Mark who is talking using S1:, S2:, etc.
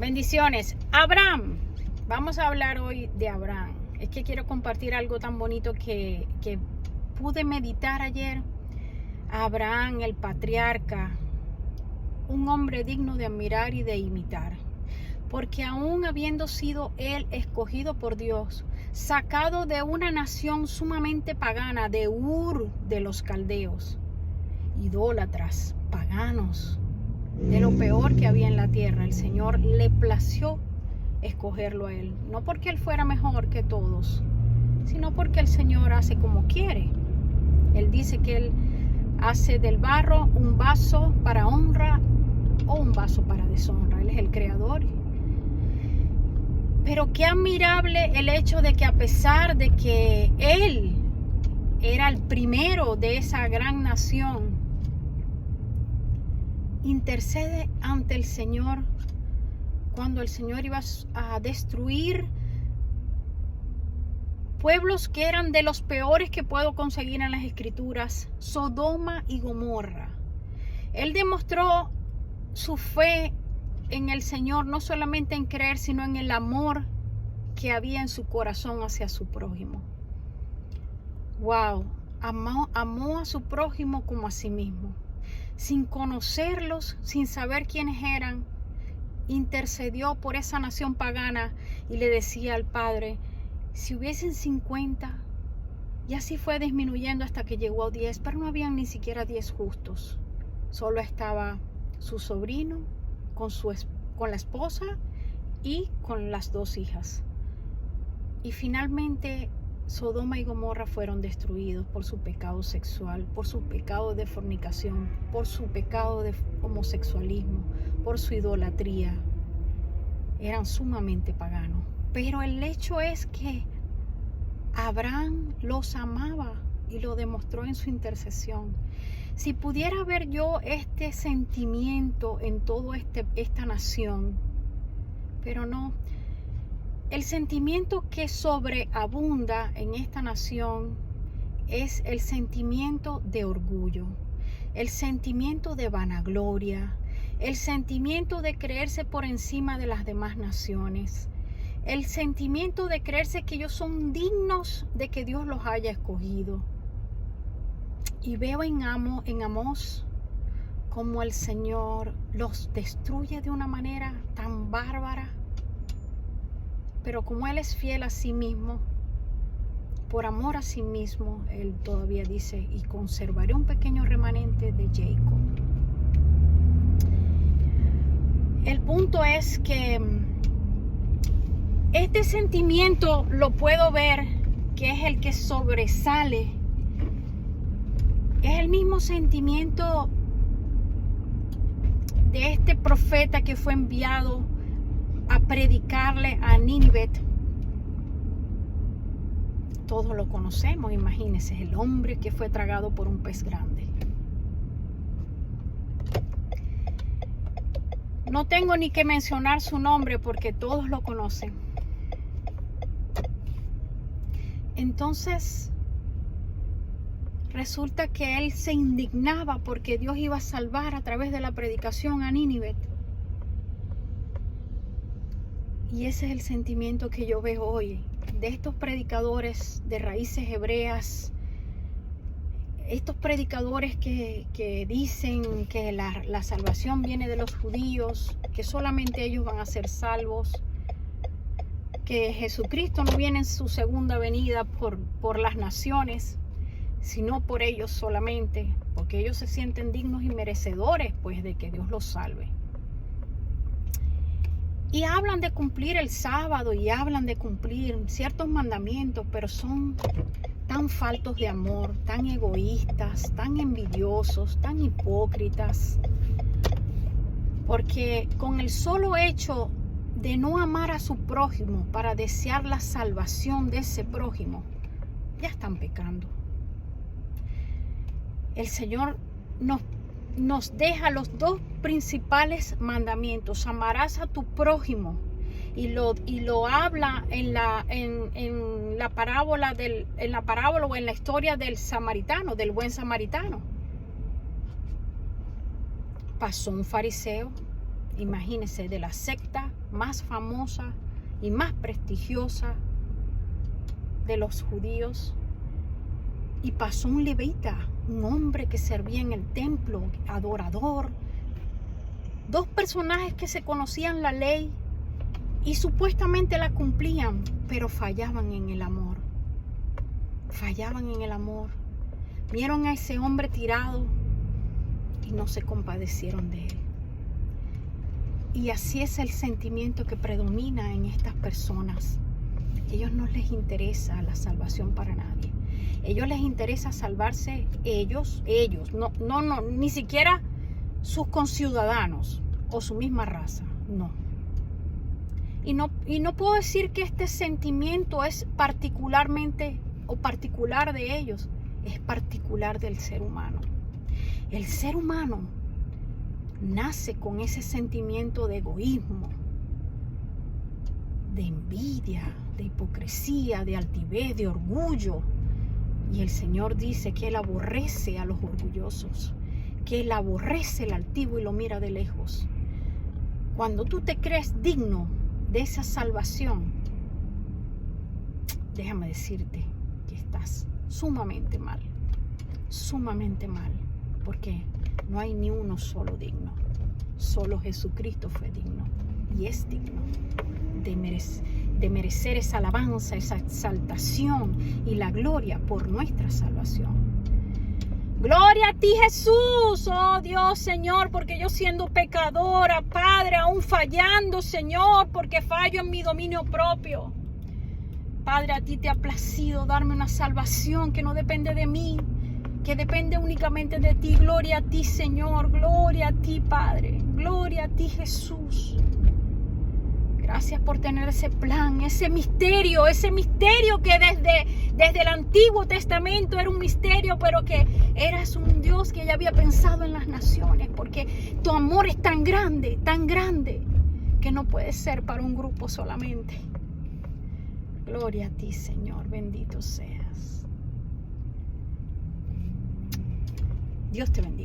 S1: Bendiciones. Abraham. Vamos a hablar hoy de Abraham. Es que quiero compartir algo tan bonito que pude meditar ayer. Abraham, el patriarca, un hombre digno de admirar y de imitar. Porque aún habiendo sido él escogido por Dios, sacado de una nación sumamente pagana, de Ur de los caldeos, idólatras, paganos, de lo peor que había en la tierra, el Señor le plació escogerlo a él. No porque él fuera mejor que todos, sino porque el Señor hace como quiere. Él dice que él hace del barro un vaso para honra o un vaso para deshonra. Él es el creador. Pero qué admirable el hecho de que a pesar de que él era el primero de esa gran nación, intercede ante el Señor cuando el Señor iba a destruir pueblos que eran de los peores que puedo conseguir en las Escrituras, Sodoma y Gomorra. Él demostró su fe en el Señor, no solamente en creer, sino en el amor que había en su corazón hacia su prójimo. Wow, amó a su prójimo como a sí mismo. Sin conocerlos, sin saber quiénes eran, intercedió por esa nación pagana y le decía al Padre, si hubiesen 50, y así fue disminuyendo hasta que llegó a 10, pero no habían ni siquiera 10 justos. Solo estaba su sobrino con la esposa y con las 2 hijas. Y finalmente Sodoma y Gomorra fueron destruidos por su pecado sexual, por su pecado de fornicación, por su pecado de homosexualismo, por su idolatría. Eran sumamente paganos. Pero el hecho es que Abraham los amaba y lo demostró en su intercesión. Si pudiera ver yo este sentimiento en toda esta nación, pero no. El sentimiento que sobreabunda en esta nación es el sentimiento de orgullo, el sentimiento de vanagloria, el sentimiento de creerse por encima de las demás naciones, el sentimiento de creerse que ellos son dignos de que Dios los haya escogido. Y veo en Amós como el Señor los destruye de una manera tan bárbara. Pero como Él es fiel a sí mismo, por amor a sí mismo, Él todavía dice, y conservaré un pequeño remanente de Jacob. El punto es que este sentimiento lo puedo ver, que es el que sobresale. Es el mismo sentimiento de este profeta que fue enviado a predicarle a Nínive. Todos lo conocemos, imagínense, el hombre que fue tragado por un pez grande. No tengo ni que mencionar su nombre porque todos lo conocen. Entonces, resulta que él se indignaba porque Dios iba a salvar a través de la predicación a Nínive. Y ese es el sentimiento que yo veo hoy de estos predicadores de raíces hebreas, estos predicadores que dicen que la salvación viene de los judíos, que solamente ellos van a ser salvos, que Jesucristo no viene en su segunda venida por las naciones, sino por ellos solamente, porque ellos se sienten dignos y merecedores pues de que Dios los salve. Y hablan de cumplir el sábado y hablan de cumplir ciertos mandamientos, pero son tan faltos de amor, tan egoístas, tan envidiosos, tan hipócritas. Porque con el solo hecho de no amar a su prójimo para desear la salvación de ese prójimo, ya están pecando. El Señor nos deja los 2 principales mandamientos. Amarás a tu prójimo y lo habla en la parábola o en la historia del samaritano, del buen samaritano. Pasó un fariseo imagínense, de la secta más famosa y más prestigiosa de los judíos, y pasó un levita, un hombre que servía en el templo, adorador, dos personajes que se conocían la ley y supuestamente la cumplían, pero fallaban en el amor. Fallaban en el amor. Vieron a ese hombre tirado y no se compadecieron de él. Y así es el sentimiento que predomina en estas personas. A ellos no les interesa la salvación para nadie. A ellos les interesa salvarse ellos, no, ni siquiera sus conciudadanos o su misma raza, no. Y no puedo decir que este sentimiento es particularmente o particular de ellos, es particular del ser humano. El ser humano nace con ese sentimiento de egoísmo, de envidia, de hipocresía, de altivez, de orgullo. Y el Señor dice que Él aborrece a los orgullosos, que Él aborrece el altivo y lo mira de lejos. Cuando tú te crees digno de esa salvación, déjame decirte que estás sumamente mal, porque no hay ni uno solo digno. Solo Jesucristo fue digno y es digno de merecer esa alabanza, esa exaltación y la gloria por nuestra salvación. Gloria a ti, Jesús, oh Dios, Señor, porque yo siendo pecadora, Padre, aún fallando, Señor, porque fallo en mi dominio propio. Padre, a ti te ha placido darme una salvación que no depende de mí, que depende únicamente de ti. Gloria a ti, Señor, gloria a ti, Padre, gloria a ti, Jesús. Gracias por tener ese plan, ese misterio que desde el Antiguo Testamento era un misterio, pero que eras un Dios que ya había pensado en las naciones, porque tu amor es tan grande, que no puede ser para un grupo solamente. Gloria a ti, Señor, bendito seas. Dios te bendiga.